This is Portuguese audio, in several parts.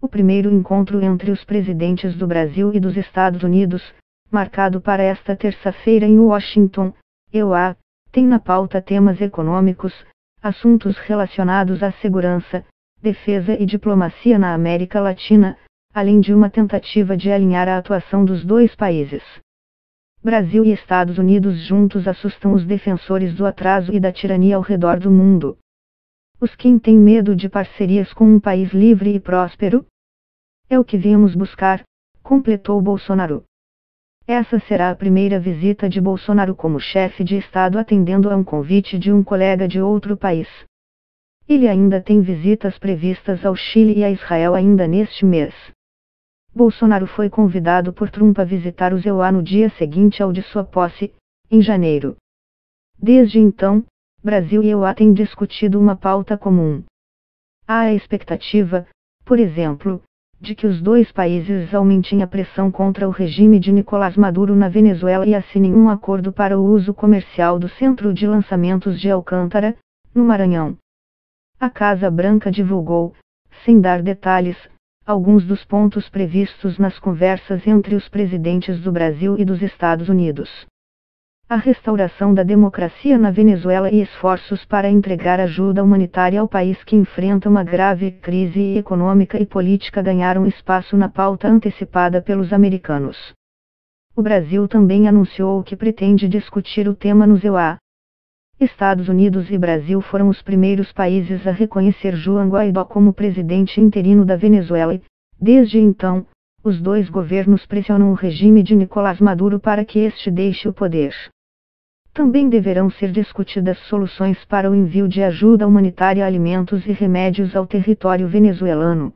O primeiro encontro entre os presidentes do Brasil e dos Estados Unidos, marcado para esta terça-feira em Washington, EUA, tem na pauta temas econômicos, assuntos relacionados à segurança, defesa e diplomacia na América Latina, além de uma tentativa de alinhar a atuação dos dois países. Brasil e Estados Unidos juntos assustam os defensores do atraso e da tirania ao redor do mundo. Os que têm medo de parcerias com um país livre e próspero? É o que viemos buscar, completou Bolsonaro. Essa será a primeira visita de Bolsonaro como chefe de Estado atendendo a um convite de um colega de outro país. Ele ainda tem visitas previstas ao Chile e a Israel ainda neste mês. Bolsonaro foi convidado por Trump a visitar os EUA no dia seguinte ao de sua posse, em janeiro. Desde então, Brasil e EUA têm discutido uma pauta comum. Há a expectativa, por exemplo, de que os dois países aumentem a pressão contra o regime de Nicolás Maduro na Venezuela e assinem um acordo para o uso comercial do Centro de Lançamentos de Alcântara, no Maranhão. A Casa Branca divulgou, sem dar detalhes, alguns dos pontos previstos nas conversas entre os presidentes do Brasil e dos Estados Unidos. A restauração da democracia na Venezuela e esforços para entregar ajuda humanitária ao país que enfrenta uma grave crise econômica e política ganharam espaço na pauta antecipada pelos americanos. O Brasil também anunciou que pretende discutir o tema no EUA. Estados Unidos e Brasil foram os primeiros países a reconhecer Juan Guaidó como presidente interino da Venezuela e, desde então, os dois governos pressionam o regime de Nicolás Maduro para que este deixe o poder. Também deverão ser discutidas soluções para o envio de ajuda humanitária, alimentos e remédios ao território venezuelano.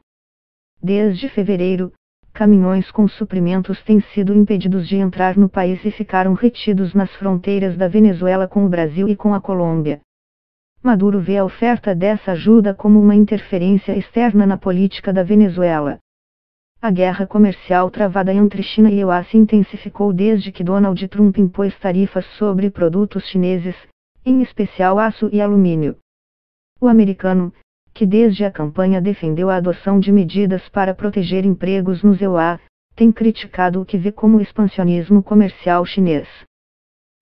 Desde fevereiro, caminhões com suprimentos têm sido impedidos de entrar no país e ficaram retidos nas fronteiras da Venezuela com o Brasil e com a Colômbia. Maduro vê a oferta dessa ajuda como uma interferência externa na política da Venezuela. A guerra comercial travada entre China e EUA se intensificou desde que Donald Trump impôs tarifas sobre produtos chineses, em especial aço e alumínio. O americano, que desde a campanha defendeu a adoção de medidas para proteger empregos nos EUA, tem criticado o que vê como expansionismo comercial chinês.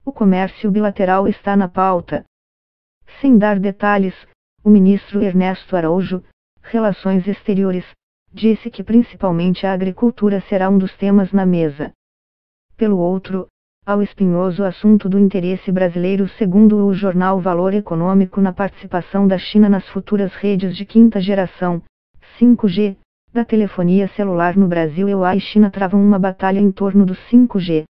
O comércio bilateral está na pauta. Sem dar detalhes, o ministro Ernesto Araújo, Relações Exteriores, disse que principalmente a agricultura será um dos temas na mesa. Pelo outro, ao espinhoso assunto do interesse brasileiro segundo o jornal Valor Econômico na participação da China nas futuras redes de quinta geração, 5G, da telefonia celular no Brasil. EUA e China travam uma batalha em torno do 5G.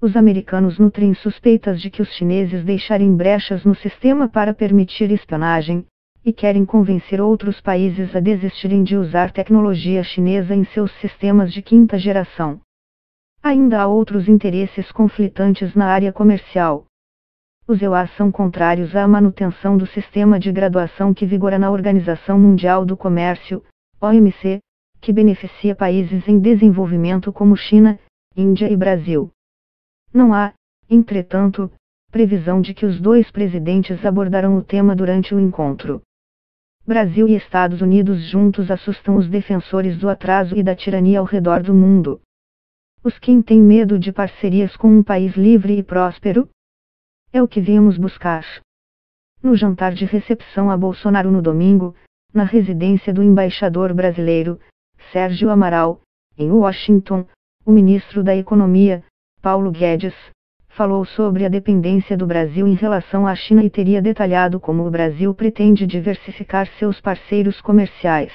Os americanos nutrem suspeitas de que os chineses deixarem brechas no sistema para permitir espionagem, e querem convencer outros países a desistirem de usar tecnologia chinesa em seus sistemas de quinta geração. Ainda há outros interesses conflitantes na área comercial. Os EUA são contrários à manutenção do sistema de graduação que vigora na Organização Mundial do Comércio, OMC, que beneficia países em desenvolvimento como China, Índia e Brasil. Não há, entretanto, previsão de que os dois presidentes abordarão o tema durante o encontro. Brasil e Estados Unidos juntos assustam os defensores do atraso e da tirania ao redor do mundo. Os que têm medo de parcerias com um país livre e próspero? É o que viemos buscar. No jantar de recepção a Bolsonaro no domingo, na residência do embaixador brasileiro, Sérgio Amaral, em Washington, o ministro da Economia, Paulo Guedes, falou sobre a dependência do Brasil em relação à China e teria detalhado como o Brasil pretende diversificar seus parceiros comerciais.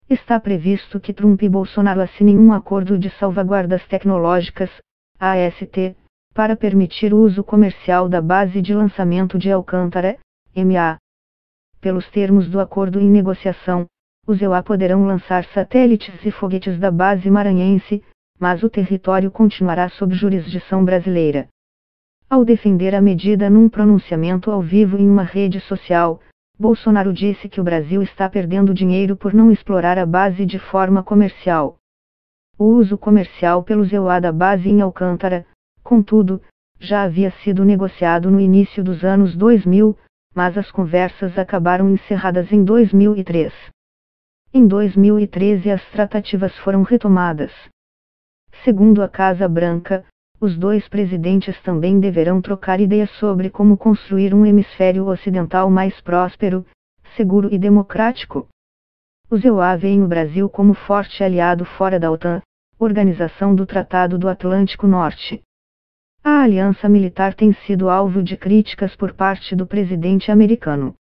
Está previsto que Trump e Bolsonaro assinem um acordo de salvaguardas tecnológicas, AST, para permitir o uso comercial da base de lançamento de Alcântara, MA. Pelos termos do acordo em negociação, os EUA poderão lançar satélites e foguetes da base maranhense, mas o território continuará sob jurisdição brasileira. Ao defender a medida num pronunciamento ao vivo em uma rede social, Bolsonaro disse que o Brasil está perdendo dinheiro por não explorar a base de forma comercial. O uso comercial pelos EUA da base em Alcântara, contudo, já havia sido negociado no início dos anos 2000, mas as conversas acabaram encerradas em 2003. Em 2013 as tratativas foram retomadas. Segundo a Casa Branca, os dois presidentes também deverão trocar ideias sobre como construir um hemisfério ocidental mais próspero, seguro e democrático. Os EUA veem o Brasil como forte aliado fora da OTAN, Organização do Tratado do Atlântico Norte. A aliança militar tem sido alvo de críticas por parte do presidente americano.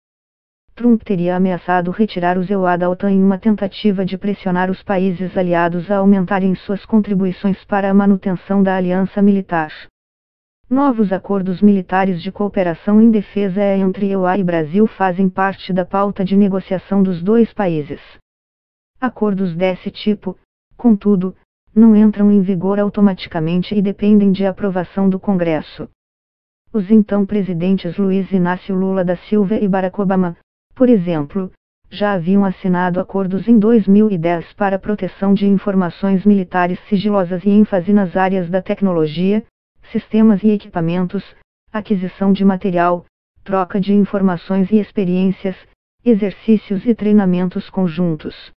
Trump teria ameaçado retirar os EUA da OTAN em uma tentativa de pressionar os países aliados a aumentarem suas contribuições para a manutenção da aliança militar. Novos acordos militares de cooperação em defesa entre EUA e Brasil fazem parte da pauta de negociação dos dois países. Acordos desse tipo, contudo, não entram em vigor automaticamente e dependem de aprovação do Congresso. Os então presidentes Luiz Inácio Lula da Silva e Barack Obama, por exemplo, já haviam assinado acordos em 2010 para proteção de informações militares sigilosas e ênfase nas áreas da tecnologia, sistemas e equipamentos, aquisição de material, troca de informações e experiências, exercícios e treinamentos conjuntos.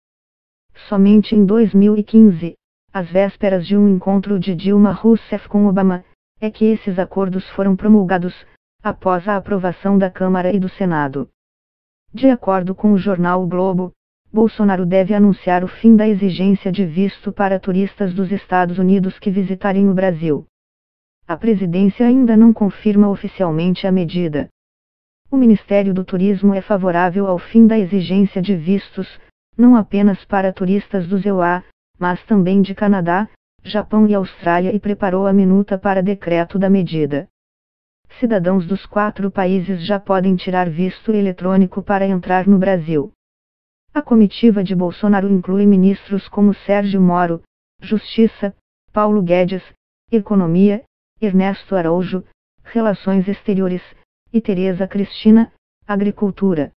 Somente em 2015, às vésperas de um encontro de Dilma Rousseff com Obama, é que esses acordos foram promulgados, após a aprovação da Câmara e do Senado. De acordo com o jornal O Globo, Bolsonaro deve anunciar o fim da exigência de visto para turistas dos Estados Unidos que visitarem o Brasil. A presidência ainda não confirma oficialmente a medida. O Ministério do Turismo é favorável ao fim da exigência de vistos, não apenas para turistas dos EUA, mas também de Canadá, Japão e Austrália e preparou a minuta para decreto da medida. Cidadãos dos 4 países já podem tirar visto eletrônico para entrar no Brasil. A comitiva de Bolsonaro inclui ministros como Sérgio Moro, Justiça, Paulo Guedes, Economia, Ernesto Araújo, Relações Exteriores, e Tereza Cristina, Agricultura.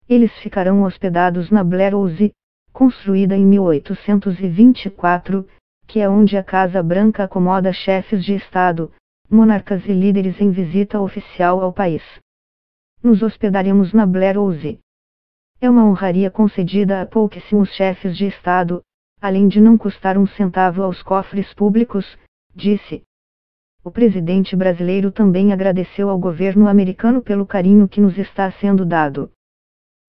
Eles ficarão hospedados na Blair House, construída em 1824, que é onde a Casa Branca acomoda chefes de Estado, monarcas e líderes em visita oficial ao país. Nos hospedaremos na Blair House. É uma honraria concedida a pouquíssimos chefes de Estado, além de não custar um centavo aos cofres públicos, disse. O presidente brasileiro também agradeceu ao governo americano pelo carinho que nos está sendo dado.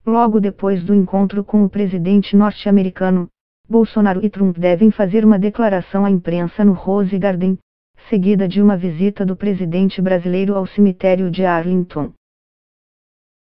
Logo depois do encontro com o presidente norte-americano, Bolsonaro e Trump devem fazer uma declaração à imprensa no Rose Garden, seguida de uma visita do presidente brasileiro ao cemitério de Arlington.